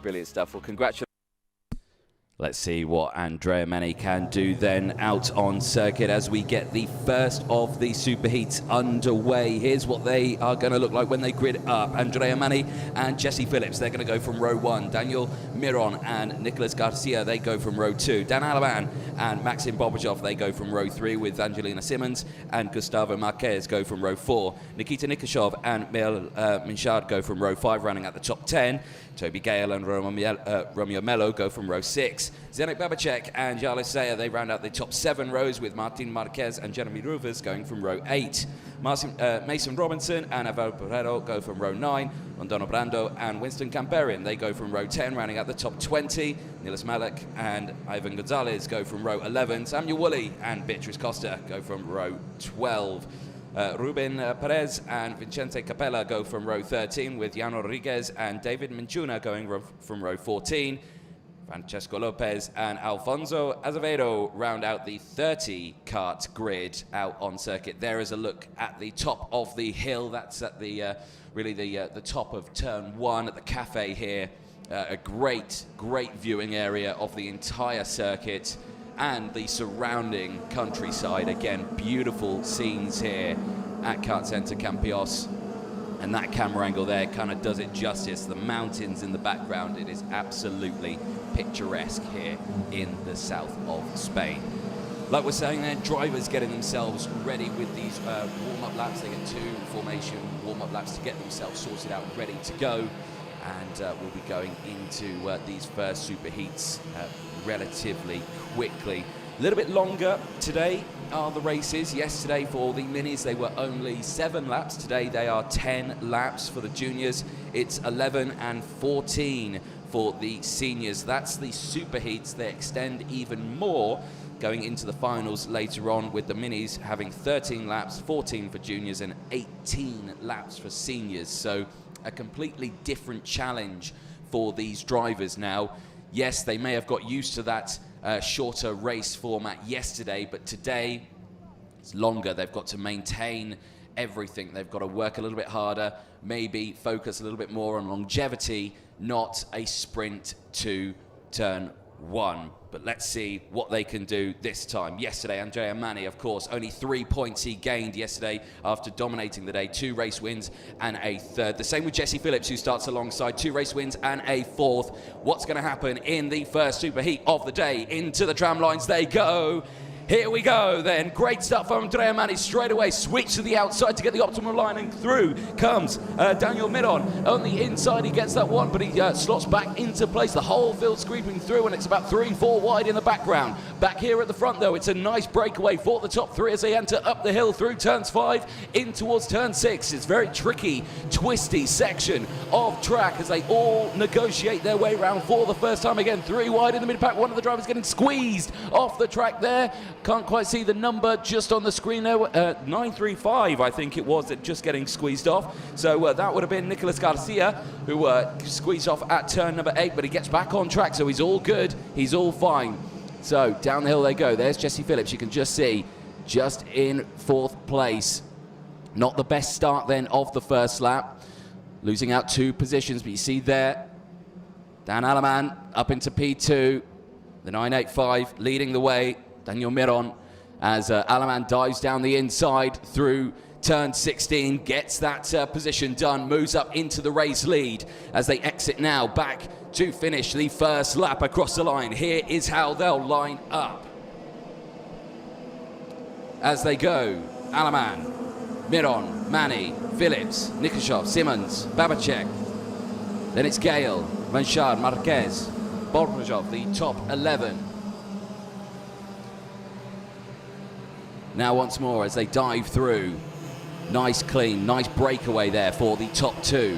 brilliant stuff. Well, congratulations. Let's see what I-Ame can do then out on circuit as we get the first of the superheats underway. Here's what they are going to look like when they grid up. I-Ame and Jesse Phillips, they're going to go from row 1. Daniel Miron and Nicolas Garcia, they go from row 2. Dan Alaman and Maxim Bobachov, they go from row 3, with Angelina Simmons and Gustavo Marquez go from row 4. Nikita Nikashov and Mel Minchard go from row 5, running at the top 10. Toby Gale and Romeo Mello go from row 6. Zdenek Babacek and Jarlis Sayer, they round out the top 7 rows, with Martin Marquez and Jeremy Ruvers going from row 8. Mason Robinson and Aval Pereiro go from row 9. Londono Brando and Winston Camperian, they go from row 10, rounding out the top 20. Nilas Malek and Ivan Gonzalez go from row 11. Samuel Woolley and Beatrice Costa go from row 12. Ruben Perez and Vicente Capella go from row 13, with Jan Rodriguez and David Minchuna going from row 14. Francesco Lopez and Alfonso Azevedo round out the 30-kart grid out on circuit. There is a look at the top of the hill. That's at the really the top of turn 1 at the cafe here. A great viewing area of the entire circuit and the surrounding countryside. Again, beautiful scenes here at Kart Center Campios. And that camera angle there kind of does it justice. The mountains in the background, it is absolutely picturesque here in the south of Spain. Like we're saying there, drivers getting themselves ready with these warm-up laps. They get 2 formation warm-up laps to get themselves sorted out, ready to go. And we'll be going into these first super heats relatively quickly. A little bit longer today are the races. Yesterday for the minis, they were only 7 laps. Today they are 10 laps for the juniors. It's 11 and 14 for the seniors. That's the super heats. They extend even more going into the finals later on, with the minis having 13 laps, 14 for juniors and 18 laps for seniors. So a completely different challenge for these drivers now. Yes, they may have got used to that shorter race format yesterday, but today it's longer. They've got to maintain everything. They've got to work a little bit harder, maybe focus a little bit more on longevity, not a sprint to turn 1. But let's see what they can do this time. Yesterday, I-Ame, of course, only 3 points he gained yesterday after dominating the day. 2 race wins and a third. The same with Jesse Phillips, who starts alongside 2 race wins and a fourth. What's going to happen in the first superheat of the day? Into the tram lines they go. Here we go then. Great stuff from I-Ame straight away. Switch to the outside to get the optimal line, and through comes Daniel Miron. On the inside he gets that one, but he slots back into place. The whole field's creeping through, and it's about 3-4 wide in the background. Back here at the front though, it's a nice breakaway for the top 3 as they enter up the hill through turns 5 in towards turn 6. It's a very tricky, twisty section of track as they all negotiate their way around for the first time. Again, 3 wide in the mid-pack. One of the drivers getting squeezed off the track there. Can't quite see the number just on the screen there. 935, I think it was, just getting squeezed off. So that would have been Nicolas Garcia, who squeezed off at turn number 8, but he gets back on track, so he's all good. He's all fine. So down the hill they go. There's Jesse Phillips. You can just see, just in 4th place. Not the best start then of the first lap. Losing out 2 positions, but you see there, Dan Alaman up into P2. The 985 leading the way. Daniel Miron, as Alaman dives down the inside through turn 16, gets that position done, moves up into the race lead as they exit now back to finish the first lap across the line. Here is how they'll line up as they go. Alaman, Miron, Manny, Phillips, Nikashov, Simmons, Babacek. Then it's Gale, Vanchard, Marquez, Bobachov, the top 11. Now once more as they dive through. Nice clean, nice breakaway there for the top 2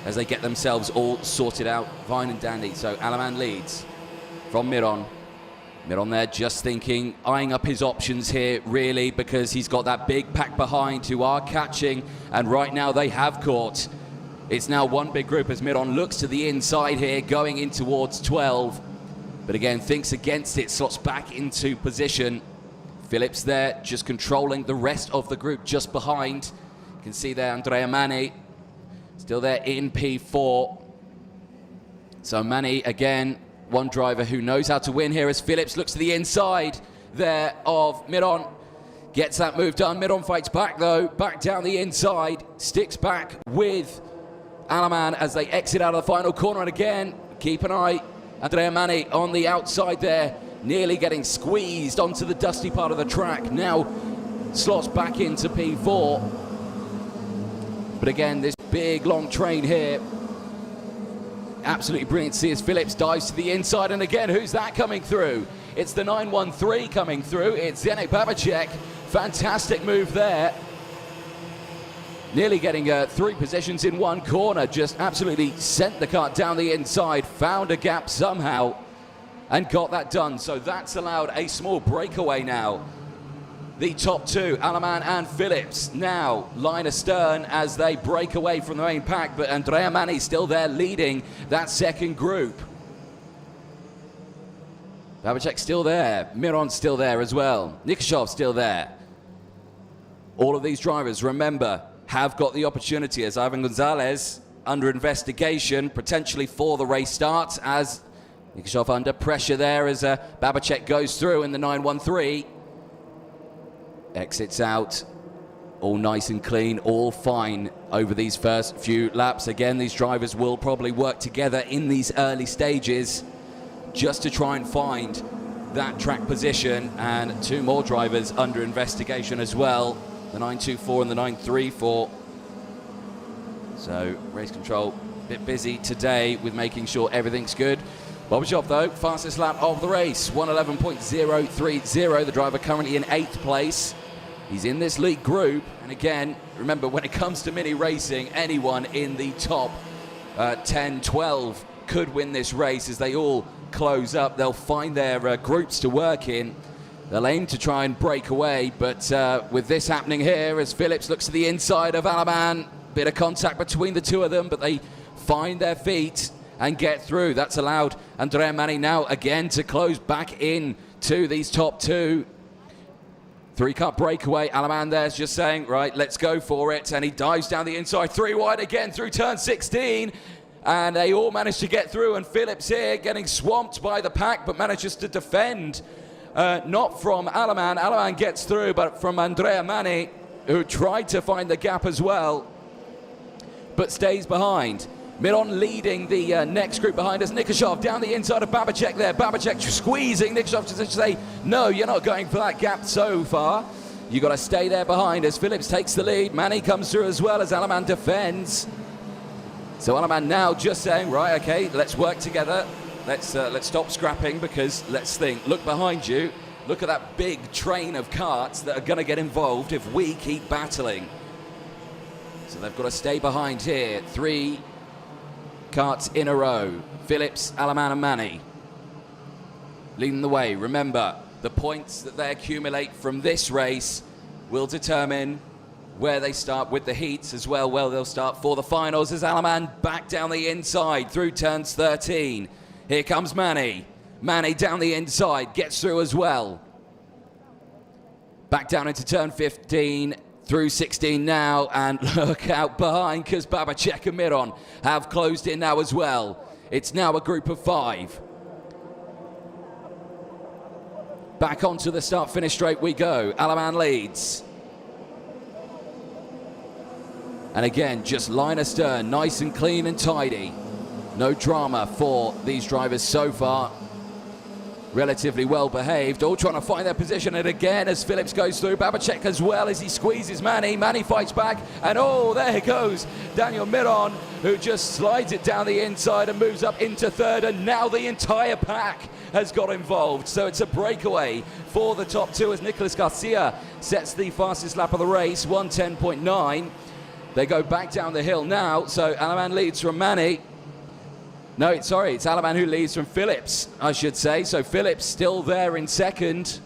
as they get themselves all sorted out, fine and dandy. So Alaman leads from Miron. Miron there just thinking, eyeing up his options here really, because he's got that big pack behind who are catching, and right now they have caught. It's now one big group as Miron looks to the inside here, going in towards 12. But again, thinks against it, slots back into position. Phillips there, just controlling the rest of the group just behind. You can see there I-Ame still there in P4. So Mani, again, one driver who knows how to win here as Phillips looks to the inside there of Miron. Gets that move done. Miron fights back though, back down the inside, sticks back with I-Ame as they exit out of the final corner. And again, keep an eye, Andrea Mani on the outside there, nearly getting squeezed onto the dusty part of the track. Now slots back into P4. But again, this big long train here, absolutely brilliant to see as Phillips dives to the inside. And again, who's that coming through? It's the 913 coming through. It's Zdeněk Babacek. Fantastic move there. Nearly getting 3 positions in one corner. Just absolutely sent the car down the inside, found a gap somehow, and got that done. So that's allowed a small breakaway now. The top 2, I-Ame and Phillips, now line astern as they break away from the main pack, but Andrea Mani still there leading that second group. Babacek still there, Miron's still there as well, Nikishov still there. All of these drivers, remember, have got the opportunity as Ivan Gonzalez under investigation, potentially for the race start, as Nikishov under pressure there as Babacek goes through in the 913. Exits out, all nice and clean, all fine over these first few laps. Again, these drivers will probably work together in these early stages just to try and find that track position, and 2 more drivers under investigation as well, the 924 and the 934. So race control a bit busy today with making sure everything's good. Bobachov though, fastest lap of the race, 1:11.030, the driver currently in 8th place. He's in this league group, and again, remember, when it comes to mini racing, anyone in the top 10, 12 could win this race as they all close up. They'll find their groups to work in. They'll aim to try and break away, but with this happening here, as Phillips looks to the inside of I-Ame, bit of contact between the 2 of them, but they find their feet and get through. That's allowed Andrea Mani now again to close back in to these top 2. 3-car breakaway. I-Ame there's just saying, right, let's go for it. And he dives down the inside, 3 wide again through turn 16. And they all manage to get through. And Phillips here getting swamped by the pack, but manages to defend. Not from I-Ame. I-Ame gets through, but from Andrea Mani, who tried to find the gap as well, but stays behind. Miron leading the next group behind us. Nikishov down the inside of Babacek there. Babacek squeezing. Nikishov to say, no, you're not going for that gap so far. You got to stay there behind as Phillips takes the lead. Mani comes through as well as I-Ame defends. So I-Ame now just saying, right, okay, let's work together. Let's stop scrapping, because let's think. Look behind you. Look at that big train of carts that are going to get involved if we keep battling. So they've got to stay behind here. 3 carts in a row. Phillips, I-Ame and Mani leading the way. Remember, the points that they accumulate from this race will determine where they start with the heats as well, where they'll start for the finals, as I-Ame back down the inside through turns 13. Here comes Mani. Mani down the inside, gets through as well. Back down into turn 15. Through 16 now, and look out behind, because Babacek and Miron have closed in now as well. It's now a group of 5. Back onto the start-finish straight we go. I-Ame leads. And again, just line astern, nice and clean and tidy. No drama for these drivers so far. Relatively well behaved, all trying to find their position. And again, as Phillips goes through, Babacek as well as he squeezes Mani. Mani fights back, and oh, there goes Daniel Miron, who just slides it down the inside and moves up into 3rd. And now the entire pack has got involved. So it's a breakaway for the top 2 as Nicolas Garcia sets the fastest lap of the race, 1:10.9. They go back down the hill now. So I-Ame leads from Mani. No, sorry, it's I-Ame who leads from Phillips, I should say. So Phillips still there in 2nd.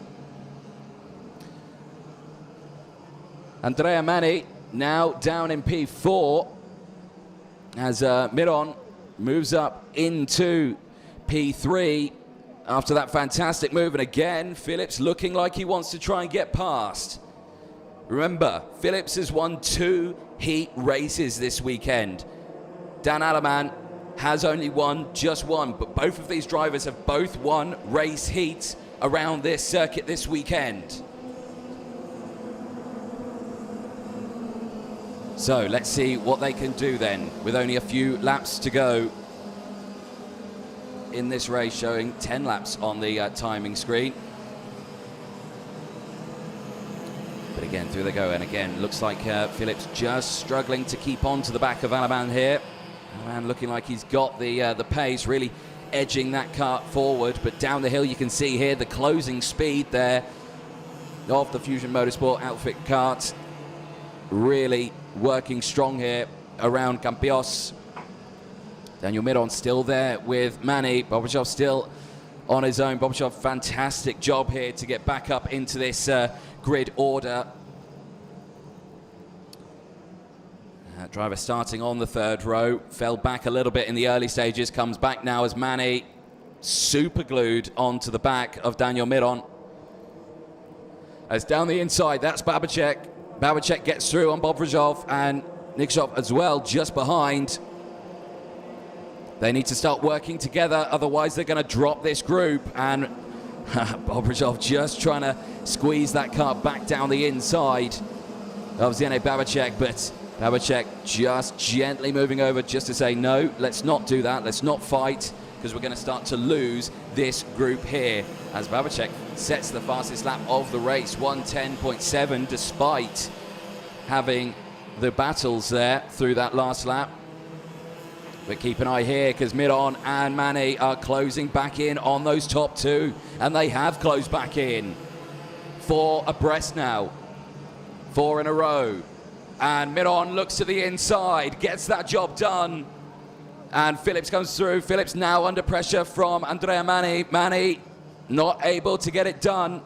Andrea Mani now down in P4 as Miron moves up into P3 after that fantastic move. And again, Phillips looking like he wants to try and get past. Remember, Phillips has won 2 heat races this weekend. Dan I-Ame has only won just one, but both of these drivers have both won race heats around this circuit this weekend. So let's see what they can do then, with only a few laps to go in this race, showing 10 laps on the timing screen. But again, through they go, and again, looks like Phillips just struggling to keep on to the back of I-Ame here. I-Ame looking like he's got the pace, really edging that kart forward, but down the hill you can see here the closing speed there of the Fusion Motorsport outfit kart, really working strong here around Campios. Daniel Miron still there with Manny. Bobrachov still on his own. Bobrachov, fantastic job here to get back up into this grid order. Driver starting on the third row, fell back a little bit in the early stages, comes back now as Manny super glued onto the back of Daniel Miron. As down the inside, that's Babacek. Babacek gets through on Bobrachov, and Nikishov as well, just behind. They need to start working together, otherwise they're going to drop this group. And Bobrachov just trying to squeeze that car back down the inside of Zene Babacek, but Babacek just gently moving over just to say, no, let's not do that, let's not fight, because we're going to start to lose this group here. As Babacek sets the fastest lap of the race, 1:10.7, despite having the battles there through that last lap. But keep an eye here, because Miron and Manny are closing back in on those top two, and they have closed back in. 4 abreast now, 4 in a row. And Miron looks to the inside, gets that job done. And Phillips comes through. Phillips now under pressure from Andrea Manny. Manny not able to get it done.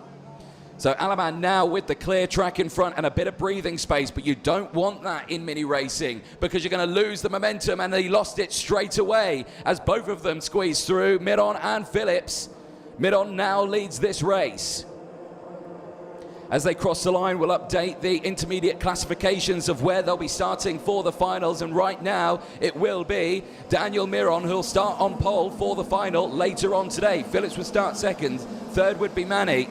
So I-Ame now with the clear track in front and a bit of breathing space, but you don't want that in mini racing because you're going to lose the momentum, and they lost it straight away as both of them squeeze through, Miron and Phillips. Miron now leads this race. As they cross the line, we'll update the intermediate classifications of where they'll be starting for the finals, and right now it will be Daniel Miron who'll start on pole for the final later on today. Phillips would start second, third would be Manny.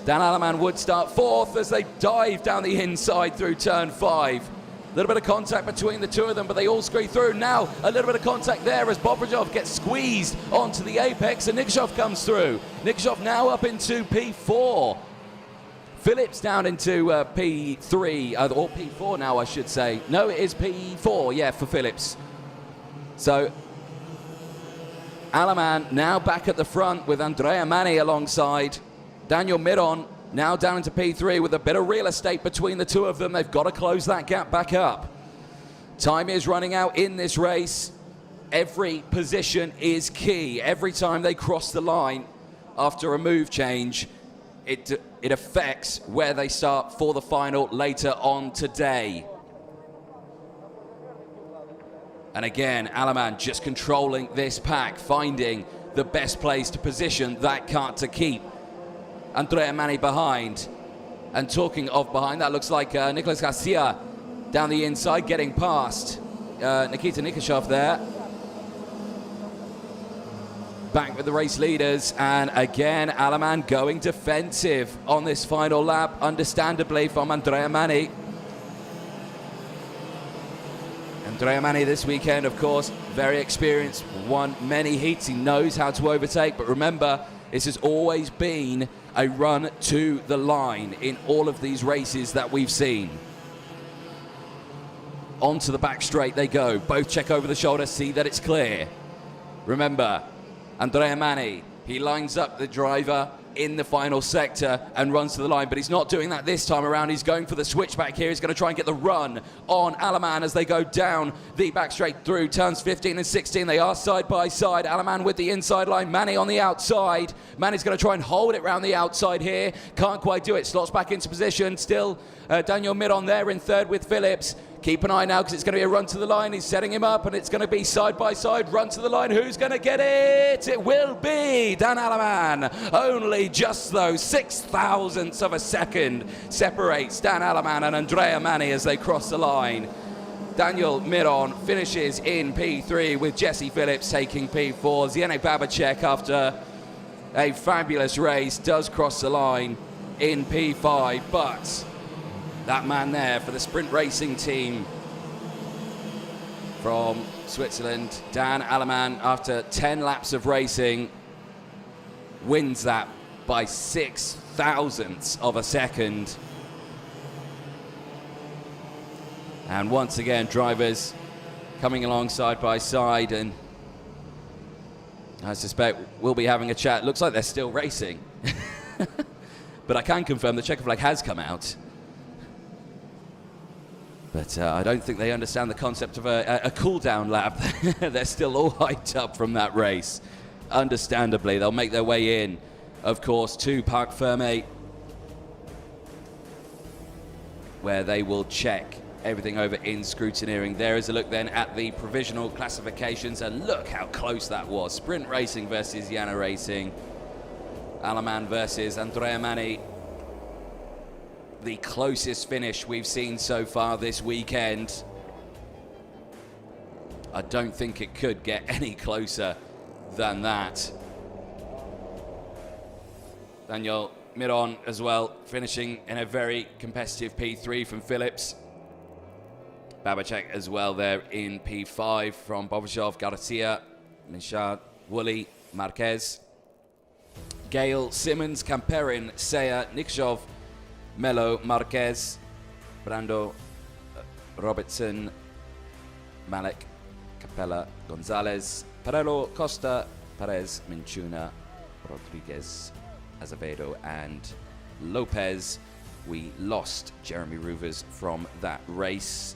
Dan I-Ame would start fourth as they dive down the inside through turn 5. A little bit of contact between the two of them, but they all squeeze through. Now a little bit of contact there as Bobrachov gets squeezed onto the apex, and Nikishov comes through. Nikishov now up into P4. Phillips down into P3, or P4 now I should say. No, it is P4, yeah, for Phillips. So I-Ame now back at the front with Andrea Manny alongside. Daniel Miron now down into P3 with a bit of real estate between the two of them. They've got to close that gap back up. Time is running out in this race. Every position is key. Every time they cross the line after a move change, it affects where they start for the final later on today. And again, I-Ame just controlling this pack, finding the best place to position that kart to keep Andrea Manny behind. And talking of behind, that looks like Nicolas Garcia down the inside getting past Nikita Nikishov there. Back with the race leaders, and again I-Ame going defensive on this final lap, understandably, from Andrea Manny. Andrea Manny this weekend, of course, very experienced, won many heats, he knows how to overtake, but remember, this has always been a run to the line in all of these races that we've seen. Onto the back straight they go. Both check over the shoulder, see that it's clear. Remember, Andrea Manny, he lines up the driver in the final sector and runs to the line, but he's not doing that this time around. He's going for the switchback here. He's going to try and get the run on I-Ame as they go down the back straight through turns 15 and 16. They are side by side. I-Ame with the inside line, Manny on the outside. Manny's going to try and hold it round the outside here. Can't quite do it. Slots back into position. Still Daniel Miron there in third with Phillips. Keep an eye now because it's going to be a run to the line. He's setting him up, and it's going to be side by side, run to the line. Who's going to get it? It will be Dan I-Ame. Only just though 0.06 of a second separates Dan I-Ame and Andrea Manny as they cross the line. Dan Daniel Miron finishes in P3 with Jesse Phillips taking P4. Zdeněk Babacek, after a fabulous race, does cross the line in P5, but that man there for the sprint racing team from Switzerland, Dan Aleman, after 10 laps of racing, wins that by 6 thousandths of a second. And once again, drivers coming along side by side, and I suspect we'll be having a chat. Looks like they're still racing. But I can confirm the checker flag has come out. But I don't think they understand the concept of a cool-down lap. They're still all hyped up from that race. Understandably, they'll make their way in, of course, to Parc Fermé, where they will check everything over in scrutineering. There is a look then at the provisional classifications, and look how close that was. Sprint racing versus Yana Racing. Aleman versus Andrea Mani. The closest finish we've seen so far this weekend. I don't think it could get any closer than that. Daniel Miron as well, finishing in a very competitive P3 from Phillips. Babacek as well there in P5 from Bobashov, Garcia, Michard, Woolley, Marquez. Gale, Simmons, Camperin, Seya, Nikshov, Melo, Marquez, Brando, Robertson, Malek, Capella, Gonzalez, Parello, Costa, Perez, Minchuna, Rodriguez, Azevedo, and Lopez. We lost Jeremy Ruvers from that race.